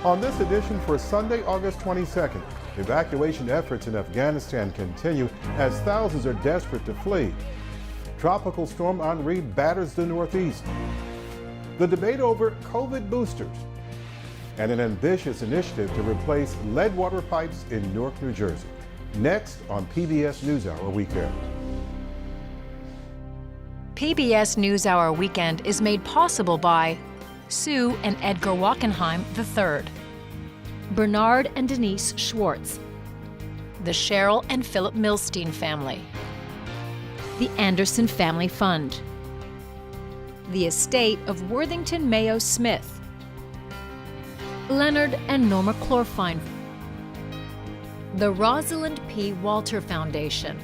On this edition for Sunday, August 22nd, evacuation efforts in Afghanistan continue as thousands are desperate to flee. Tropical storm Henri batters the Northeast. The debate over COVID boosters. And an ambitious initiative to replace lead water pipes in Newark, New Jersey. Next on PBS NewsHour Weekend. PBS NewsHour Weekend is made possible by Sue and Edgar Wackenheim III, Bernard and Denise Schwartz, the Cheryl and Philip Milstein family, the Anderson Family Fund, the estate of Worthington Mayo Smith, Leonard and Norma Chlorfine, the Rosalind P. Walter Foundation,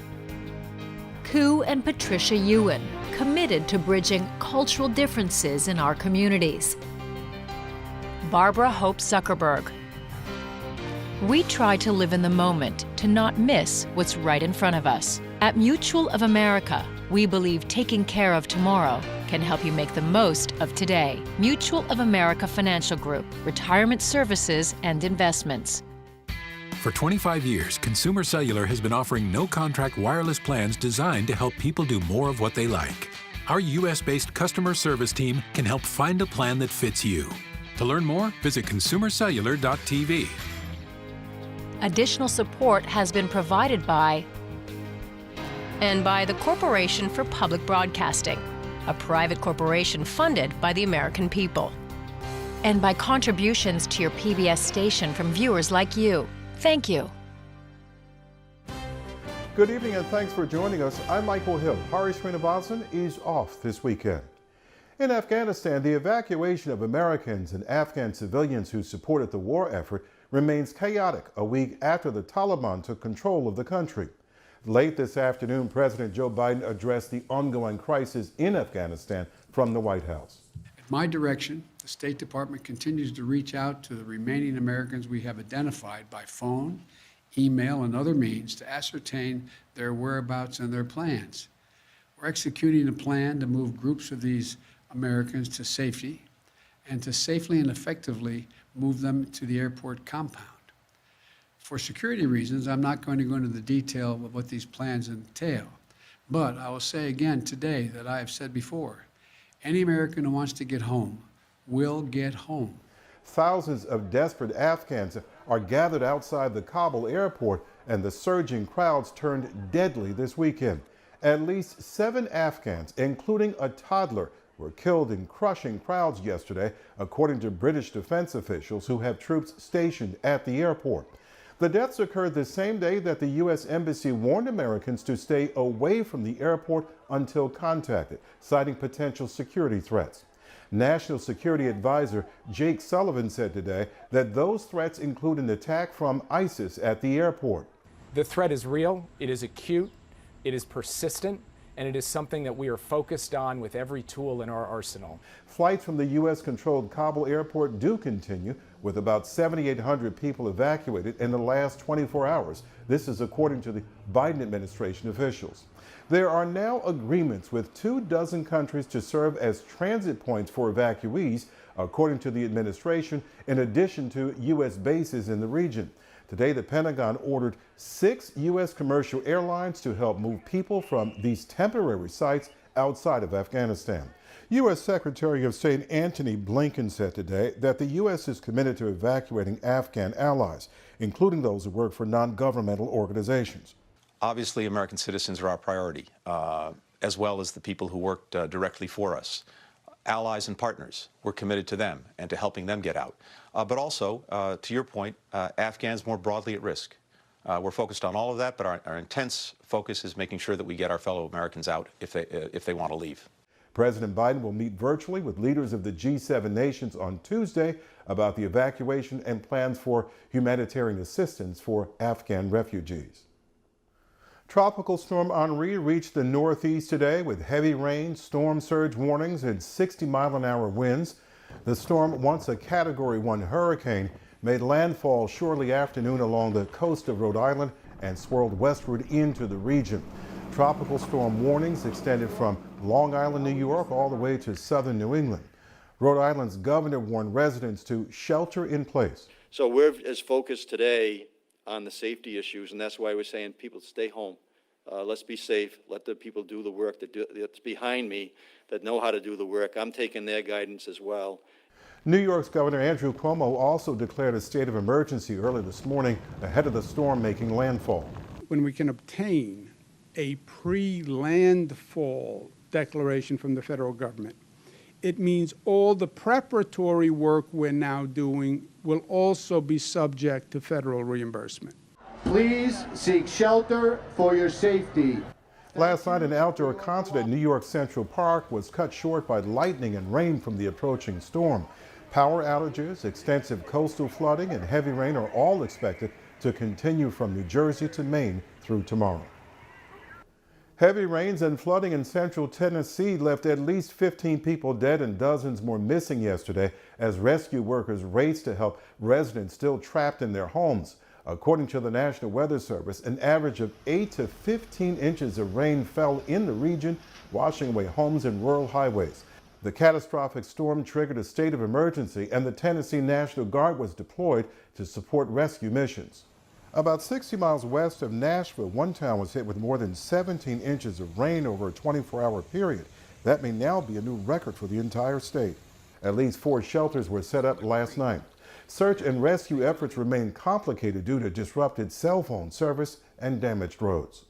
Koo and Patricia Ewan, committed to bridging cultural differences in our communities, Barbara Hope Zuckerberg. We try to live in the moment to not miss what's right in front of us. At Mutual of America, we believe taking care of tomorrow can help you make the most of today. Mutual of America Financial Group, retirement services and investments. For 25 years, Consumer Cellular has been offering no-contract wireless plans designed to help people do more of what they like. Our U.S.-based customer service team can help find a plan that fits you. To learn more, visit consumercellular.tv. Additional support has been provided by and by the Corporation for Public Broadcasting, a private corporation funded by the American people, and by contributions to your PBS station from viewers like you. Thank you. Good evening and thanks for joining us. I'm Michael Hill. Hari Srinivasan is off this weekend. In Afghanistan, the evacuation of Americans and Afghan civilians who supported the war effort remains chaotic a week after the Taliban took control of the country. Late this afternoon, President Joe Biden addressed the ongoing crisis in Afghanistan from the White House. At my direction, the State Department continues to reach out to the remaining Americans we have identified by phone, email, and other means to ascertain their whereabouts and their plans. We're executing a plan to move groups of these Americans to safety and to safely and effectively move them to the airport compound. For security reasons, I'm not going to go into the detail of what these plans entail, but I will say again today that I have said before, any American who wants to get home will get home. Thousands of desperate Afghans are gathered outside the Kabul airport, and the surging crowds turned deadly this weekend. At least 7 Afghans, including a toddler, were killed in crushing crowds yesterday, according to British defense officials who have troops stationed at the airport. The deaths occurred the same day that the U.S. Embassy warned Americans to stay away from the airport until contacted, citing potential security threats. National Security Advisor Jake Sullivan said today that those threats include an attack from ISIS at the airport. The threat is real, it is acute, it is persistent, and it is something that we are focused on with every tool in our arsenal. Flights from the U.S.-controlled Kabul airport do continue, with about 7,800 people evacuated in the last 24 hours. This is according to the Biden administration officials. There are now agreements with 24 countries to serve as transit points for evacuees, according to the administration, in addition to U.S. bases in the region. Today, the Pentagon ordered 6 U.S. commercial airlines to help move people from these temporary sites outside of Afghanistan. U.S. Secretary of State Antony Blinken said today that the U.S. is committed to evacuating Afghan allies, including those who work for non-governmental organizations. Obviously, American citizens are our priority, as well as the people who worked directly for us. Allies and partners, we're committed to them and to helping them get out. But also, to your point, Afghans more broadly at risk. We're focused on all of that, but our intense focus is making sure that we get our fellow Americans out if they want to leave. President Biden will meet virtually with leaders of the G7 nations on Tuesday about the evacuation and plans for humanitarian assistance for Afghan refugees. Tropical storm Henri reached the Northeast today with heavy rain, storm surge warnings, and 60-mile-an-hour winds. The storm, once a Category 1 hurricane, made landfall shortly afternoon along the coast of Rhode Island and swirled westward into the region. Tropical storm warnings extended from Long Island, New York, all the way to southern New England. Rhode Island's governor warned residents to shelter in place. So we're as focused today on the safety issues, and that's why we're saying people stay home. Let's be safe. Let the people do the work that's behind me that know how to do the work. I'm taking their guidance as well. New York's Governor Andrew Cuomo also declared a state of emergency early this morning ahead of the storm making landfall. When we can obtain a pre-landfall declaration from the federal government, it means all the preparatory work we're now doing will also be subject to federal reimbursement. Please seek shelter for your safety. Last night, an outdoor concert at New York Central Park was cut short by lightning and rain from the approaching storm. Power outages, extensive coastal flooding, and heavy rain are all expected to continue from New Jersey to Maine through tomorrow. Heavy rains and flooding in central Tennessee left at least 15 people dead and dozens more missing yesterday as rescue workers raced to help residents still trapped in their homes. According to the National Weather Service, an average of 8 to 15 inches of rain fell in the region, washing away homes and rural highways. The catastrophic storm triggered a state of emergency, and the Tennessee National Guard was deployed to support rescue missions. About 60 miles west of Nashville, one town was hit with more than 17 inches of rain over a 24-hour period. That may now be a new record for the entire state. At least 4 shelters were set up last night. Search and rescue efforts remain complicated due to disrupted cell phone service and damaged roads.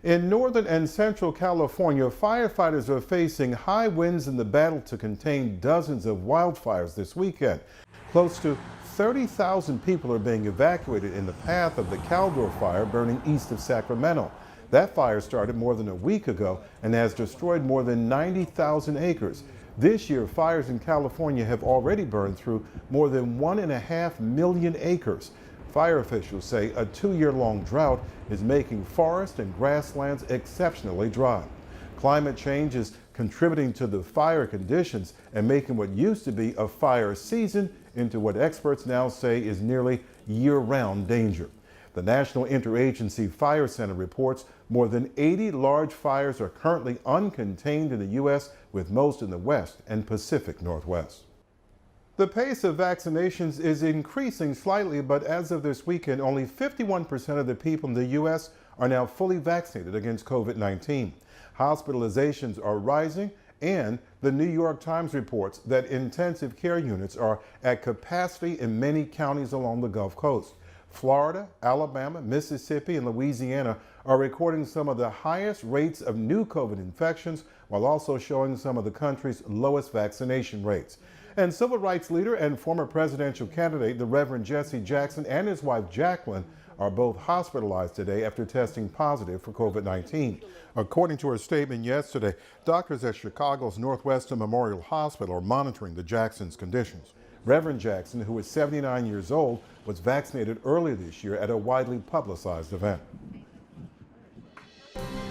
In northern and central California, firefighters are facing high winds in the battle to contain dozens of wildfires this weekend. Close to 30,000 people are being evacuated in the path of the Caldor fire burning east of Sacramento. That fire started more than a week ago and has destroyed more than 90,000 acres. This year, fires in California have already burned through more than 1.5 million acres. Fire officials say a 2-year-long drought is making forest and grasslands exceptionally dry. Climate change is contributing to the fire conditions and making what used to be a fire season into what experts now say is nearly year-round danger. The National Interagency Fire Center reports more than 80 large fires are currently uncontained in the U.S., with most in the West and Pacific Northwest. The pace of vaccinations is increasing slightly, but as of this weekend, only 51% of the people in the U.S. are now fully vaccinated against COVID-19. Hospitalizations are rising, and the New York Times reports that intensive care units are at capacity in many counties along the Gulf Coast. Florida, Alabama, Mississippi, and Louisiana are recording some of the highest rates of new COVID infections, while also showing some of the country's lowest vaccination rates. And civil rights leader and former presidential candidate, the Reverend Jesse Jackson, and his wife Jacqueline are both hospitalized today after testing positive for COVID-19. According to her statement yesterday, doctors at Chicago's Northwestern Memorial Hospital are monitoring the Jacksons' conditions. Reverend Jackson, who is 79 years old, was vaccinated earlier this year at a widely publicized event.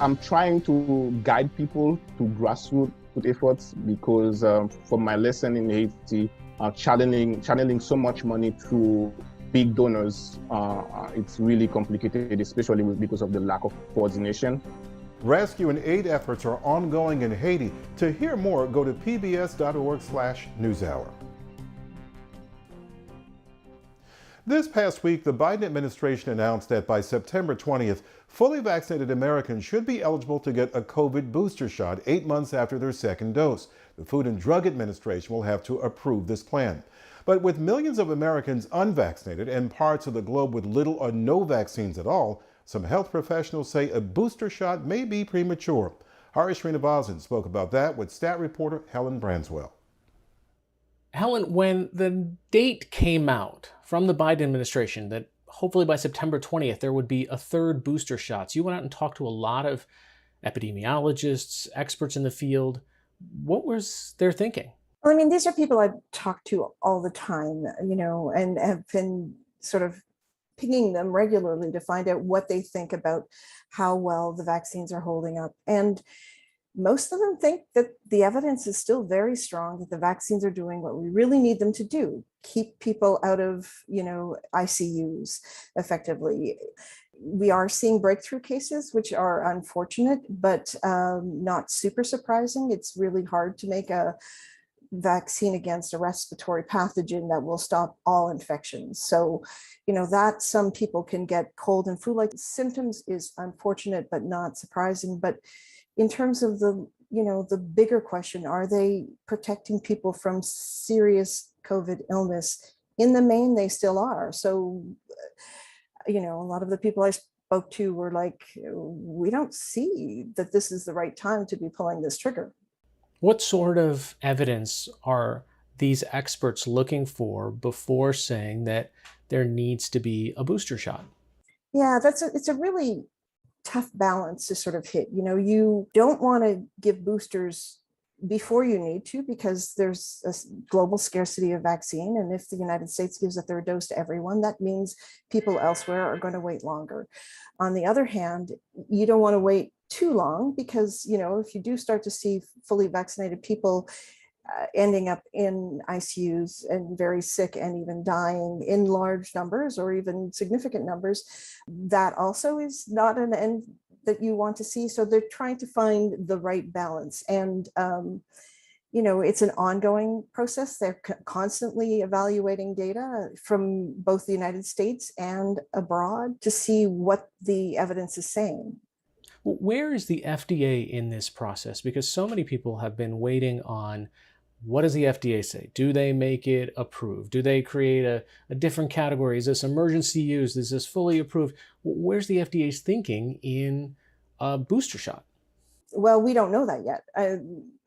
I'm trying to guide people to grassroots efforts because from my lesson in Haiti, channeling so much money through big donors, it's really complicated, especially because of the lack of coordination. Rescue and aid efforts are ongoing in Haiti. To hear more, go to pbs.org/newshour. This past week, the Biden administration announced that by September 20th, fully vaccinated Americans should be eligible to get a COVID booster shot 8 months after their second dose. The Food and Drug Administration will have to approve this plan. But with millions of Americans unvaccinated and parts of the globe with little or no vaccines at all, some health professionals say a booster shot may be premature. Hari Srinivasan spoke about that with stat reporter Helen Branswell. Helen, when the date came out from the Biden administration that hopefully by September 20th there would be a third booster shot, you went out and talked to a lot of epidemiologists, experts in the field. What was their thinking? Well, I mean, these are people I talk to all the time, and have been sort of pinging them regularly to find out what they think about how well the vaccines are holding up. And most of them think that the evidence is still very strong, that the vaccines are doing what we really need them to do, keep people out of, ICUs effectively. We are seeing breakthrough cases, which are unfortunate, but not super surprising. It's really hard to make a vaccine against a respiratory pathogen that will stop all infections. So, that some people can get cold and flu-like symptoms is unfortunate, but not surprising. But in terms of the bigger question, are they protecting people from serious COVID illness? In the main, they still are. So, a lot of the people I spoke to were like, we don't see that this is the right time to be pulling this trigger. What sort of evidence are these experts looking for before saying that there needs to be a booster shot? Yeah, it's a really tough balance to sort of hit. You don't want to give boosters before you need to, because there's a global scarcity of vaccine. And if the United States gives a third dose to everyone, that means people elsewhere are going to wait longer. On the other hand, you don't want to wait too long, because, if you do start to see fully vaccinated people ending up in ICUs and very sick and even dying in large numbers or even significant numbers, that also is not an end that you want to see. So they're trying to find the right balance. And, it's an ongoing process. They're constantly evaluating data from both the United States and abroad to see what the evidence is saying. Where is the FDA in this process? Because so many people have been waiting on, what does the FDA say? Do they make it approved? Do they create a different category? Is this emergency use? Is this fully approved? Where's the FDA's thinking in a booster shot? Well, we don't know that yet.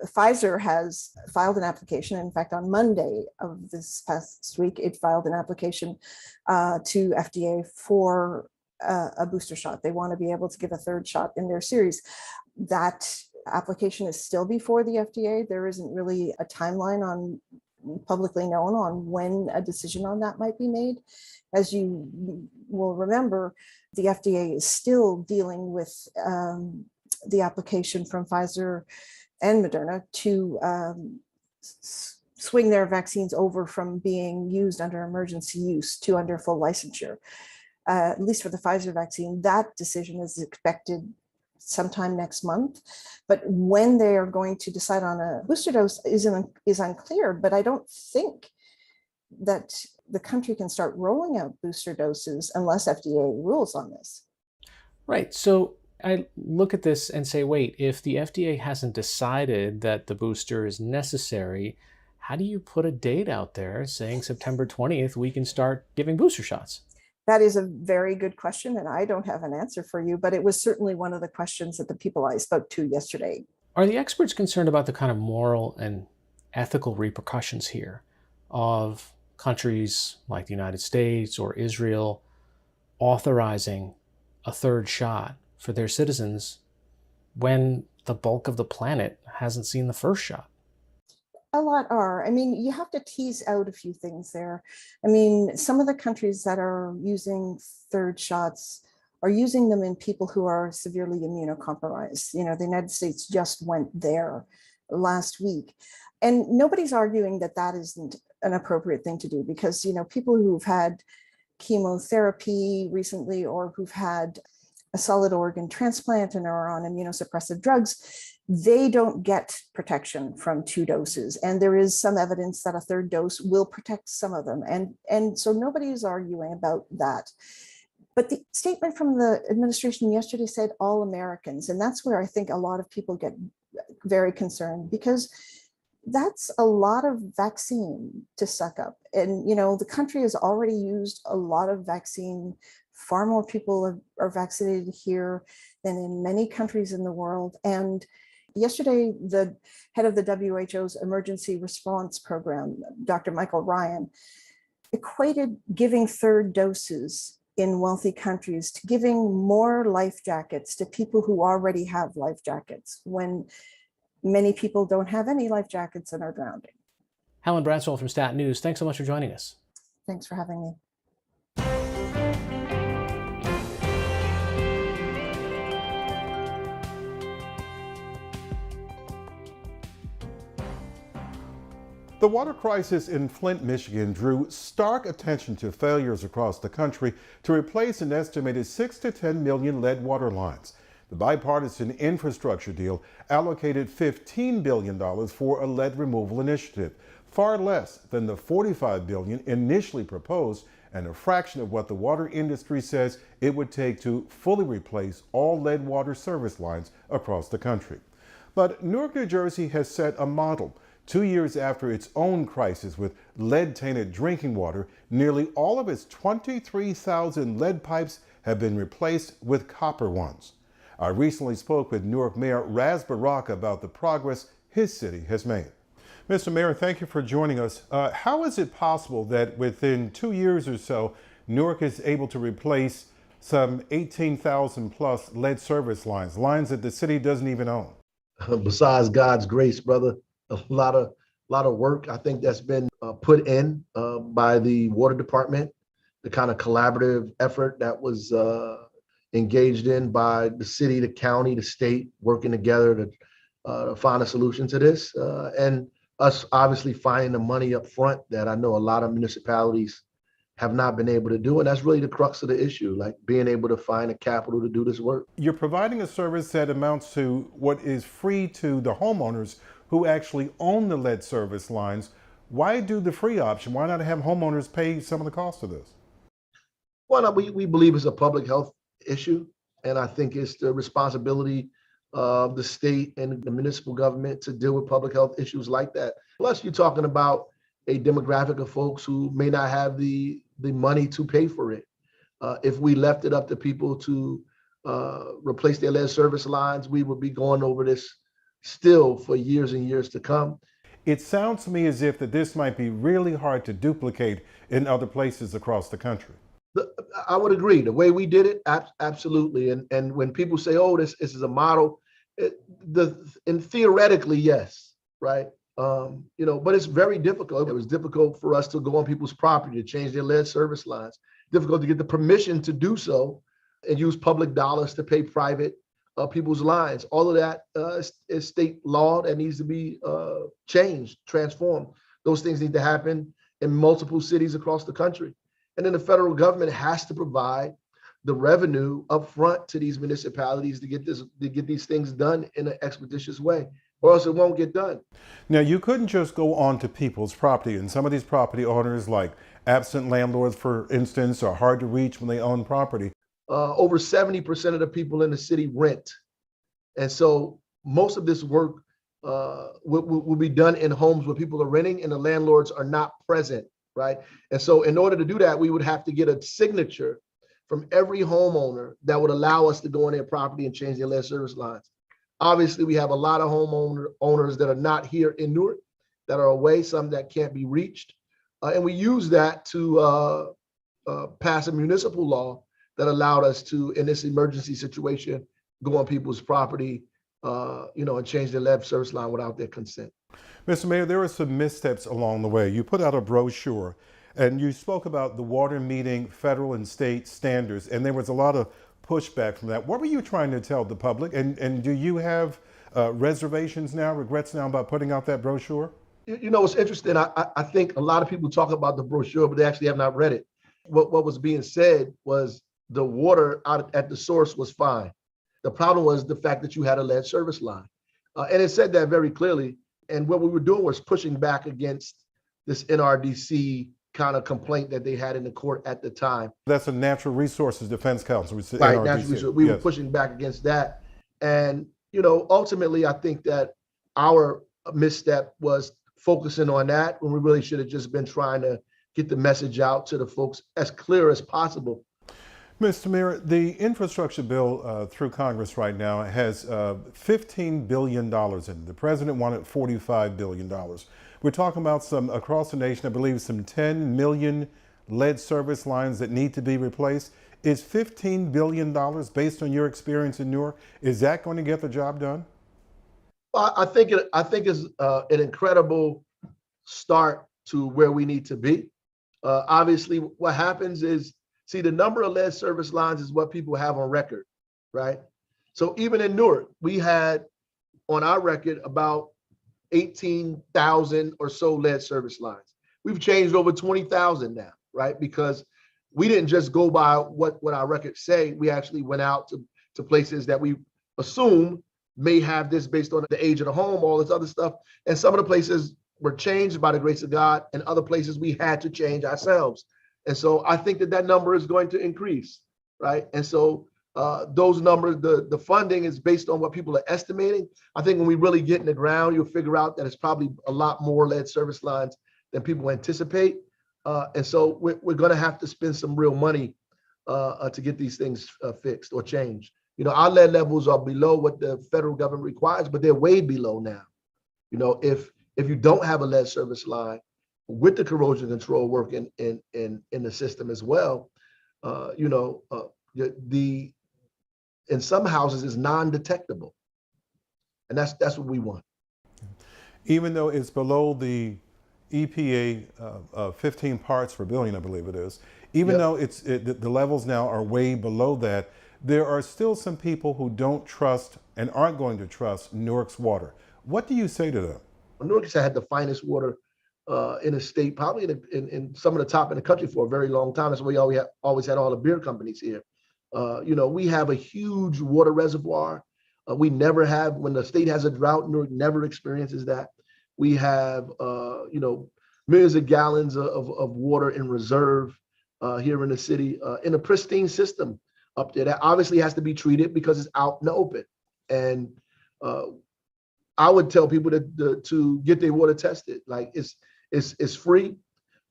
Pfizer has filed an application. In fact, on Monday of this past week, it filed an application to FDA for a booster shot. They want to be able to give a third shot in their series. That application is still before the FDA. There isn't really a timeline publicly known on when a decision on that might be made. As you will remember, the FDA is still dealing with the application from Pfizer and Moderna to swing their vaccines over from being used under emergency use to under full licensure. At least for the Pfizer vaccine, that decision is expected sometime next month. But when they are going to decide on a booster dose is unclear. But I don't think that the country can start rolling out booster doses unless FDA rules on this. Right. So I look at this and say, wait, if the FDA hasn't decided that the booster is necessary, how do you put a date out there saying September 20th, we can start giving booster shots? That is a very good question, and I don't have an answer for you, but it was certainly one of the questions that the people I spoke to yesterday. Are the experts concerned about the kind of moral and ethical repercussions here of countries like the United States or Israel authorizing a third shot for their citizens when the bulk of the planet hasn't seen the first shot? A lot are. I mean, you have to tease out a few things there. Some of the countries that are using third shots are using them in people who are severely immunocompromised. The United States just went there last week. And nobody's arguing that that isn't an appropriate thing to do, because, people who've had chemotherapy recently or who've had a solid organ transplant and are on immunosuppressive drugs, they don't get protection from 2 doses. And there is some evidence that a third dose will protect some of them. And so nobody is arguing about that. But the statement from the administration yesterday said all Americans. And that's where I think a lot of people get very concerned, because that's a lot of vaccine to suck up. And, the country has already used a lot of vaccine. Far more people are vaccinated here than in many countries in the world. And yesterday, the head of the WHO's emergency response program, Dr. Michael Ryan, equated giving third doses in wealthy countries to giving more life jackets to people who already have life jackets, when many people don't have any life jackets and are drowning. Helen Bradswell from Stat News, thanks so much for joining us. Thanks for having me. The water crisis in Flint, Michigan drew stark attention to failures across the country to replace an estimated 6 to 10 million lead water lines. The bipartisan infrastructure deal allocated $15 billion for a lead removal initiative, far less than the $45 billion initially proposed and a fraction of what the water industry says it would take to fully replace all lead water service lines across the country. But Newark, New Jersey has set a model. 2 years after its own crisis with lead-tainted drinking water, nearly all of its 23,000 lead pipes have been replaced with copper ones. I recently spoke with Newark Mayor Ras Baraka about the progress his city has made. Mr. Mayor, thank you for joining us. How is it possible that within 2 years or so, Newark is able to replace some 18,000 plus lead service lines, lines that the city doesn't even own? Besides God's grace, brother, a lot of work I think that's been put in by the water department, the kind of collaborative effort that was engaged in by the city, the county, the state, working together to find a solution to this, and us obviously finding the money up front that I know a lot of municipalities have not been able to do. And that's really the crux of the issue, like being able to find the capital to do this work. You're providing a service that amounts to what is free to the homeowners who actually own the lead service lines. Why do the free option? Why not have homeowners pay some of the cost of this? Well, we believe it's a public health issue. And I think it's the responsibility of the state and the municipal government to deal with public health issues like that. Plus, you're talking about a demographic of folks who may not have the money to pay for it. If we left it up to people to replace their lead service lines, we would be going over this still for years and years to come. It sounds to me as if that this might be really hard to duplicate in other places across the country. I would agree. The way we did it, absolutely. And when people say, "Oh, this is a model," and theoretically, yes, right. But it's very difficult. It was difficult for us to go on people's property to change their lead service lines. Difficult to get the permission to do so and use public dollars to pay private people's lines. All of that is state law that needs to be changed, transformed. Those things need to happen in multiple cities across the country. And then the federal government has to provide the revenue up front to these municipalities to get these things done in an expeditious way, or else it won't get done. Now, you couldn't just go onto people's property, and some of these property owners, like absent landlords, for instance, are hard to reach when they own property. Over 70% of the people in the city rent. And so most of this work will be done in homes where people are renting and the landlords are not present, right? And so in order to do that, we would have to get a signature from every homeowner that would allow us to go on their property and change their lead service lines. Obviously, we have a lot of owners that are not here in Newark, that are away, some that can't be reached. And we use that to pass a municipal law that allowed us to, in this emergency situation, go on people's property, and change their lead service line without their consent. Mr. Mayor, there were some missteps along the way. You put out a brochure and you spoke about the water meeting federal and state standards, and there was a lot of pushback from that. What were you trying to tell the public? And do you have reservations now, regrets now about putting out that brochure? It's interesting. I think a lot of people talk about the brochure, but they actually have not read it. What was being said was the water out at the source was fine. The problem was the fact that you had a lead service line. And it said that very clearly. And what we were doing was pushing back against this NRDC kind of complaint that they had in the court at the time. That's a Natural Resources Defense Council. Right, Natural Resources. We were pushing back against that. And, ultimately, I think that our misstep was focusing on that when we really should have just been trying to get the message out to the folks as clear as possible. Mr. Mayor, the infrastructure bill through Congress right now has $15 billion in it. The president wanted $45 billion. We're talking about some across the nation, I believe some 10 million lead service lines that need to be replaced. Is $15 billion, based on your experience in Newark, is that going to get the job done? Well, I think it's an incredible start to where we need to be. Obviously, what happens is, see, the number of lead service lines is what people have on record, right? So even in Newark, we had on our record about 18,000 or so lead service lines. We've changed over 20,000 now, right? Because we didn't just go by what our records say. We actually went out to places that we assume may have this based on the age of the home, all this other stuff. And some of the places were changed by the grace of God, and other places we had to change ourselves. And so I think that number is going to increase, right? And so those numbers, the funding is based on what people are estimating. I think when we really get in the ground, you'll figure out that it's probably a lot more lead service lines than people anticipate. And so we're going to have to spend some real money to get these things fixed or changed. You know, our lead levels are below what the federal government requires, but they're way below now. You know, if you don't have a lead service line with the corrosion control working in the system as well, in some houses is non-detectable, and that's what we want. Even though it's below the EPA 15 parts per billion, I believe it is, even though the levels now are way below that, there are still some people who don't trust and aren't going to trust Newark's water. What do you say to them? Newark has had the finest water in the state, probably in some of the top in the country for a very long time. That's why we always had all the beer companies here. We have a huge water reservoir. We never have, when the state has a drought, Newark never experiences that. We have, millions of gallons of water in reserve here in the city, in a pristine system up there that obviously has to be treated because it's out in the open. And I would tell people to get their water tested. Like it's free,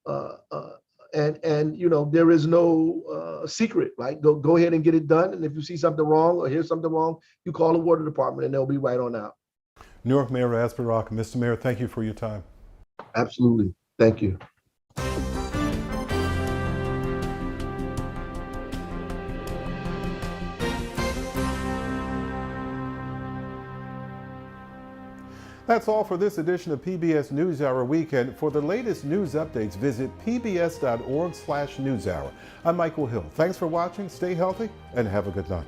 and there is no secret. Right? Go ahead and get it done. And if you see something wrong or hear something wrong, you call the water department and they'll be right on out. Newark Mayor Ras Baraka. Mr. Mayor, thank you for your time. Absolutely. Thank you. That's all for this edition of PBS NewsHour Weekend. For the latest news updates, visit pbs.org/newshour. I'm Michael Hill. Thanks for watching. Stay healthy and have a good night.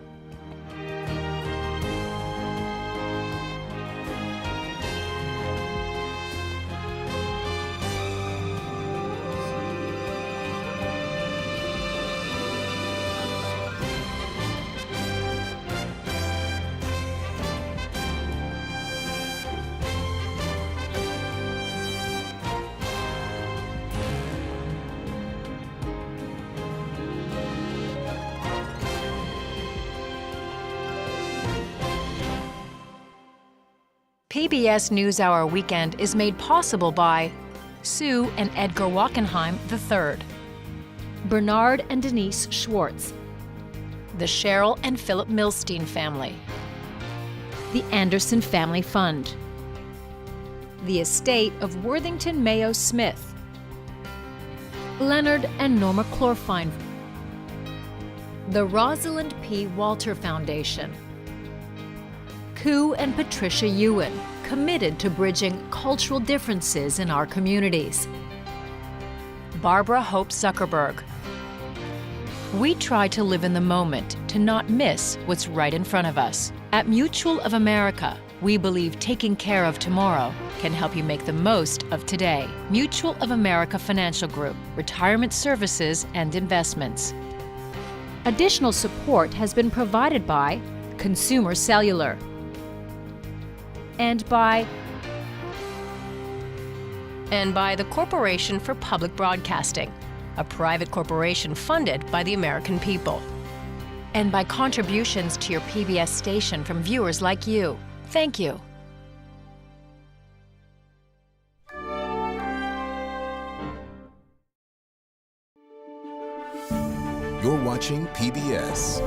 PBS NewsHour Weekend is made possible by Sue and Edgar Wackenheim III, Bernard and Denise Schwartz, the Cheryl and Philip Milstein family, the Anderson Family Fund, the estate of Worthington Mayo Smith, Leonard and Norma Chlorfine, the Rosalind P. Walter Foundation, Koo and Patricia Ewan, committed to bridging cultural differences in our communities. Barbara Hope Zuckerberg. We try to live in the moment to not miss what's right in front of us. At Mutual of America, we believe taking care of tomorrow can help you make the most of today. Mutual of America Financial Group, retirement services and investments. Additional support has been provided by Consumer Cellular and by the Corporation for Public Broadcasting, a private corporation funded by the American people, and by contributions to your PBS station from viewers like you. Thank you. You're watching PBS.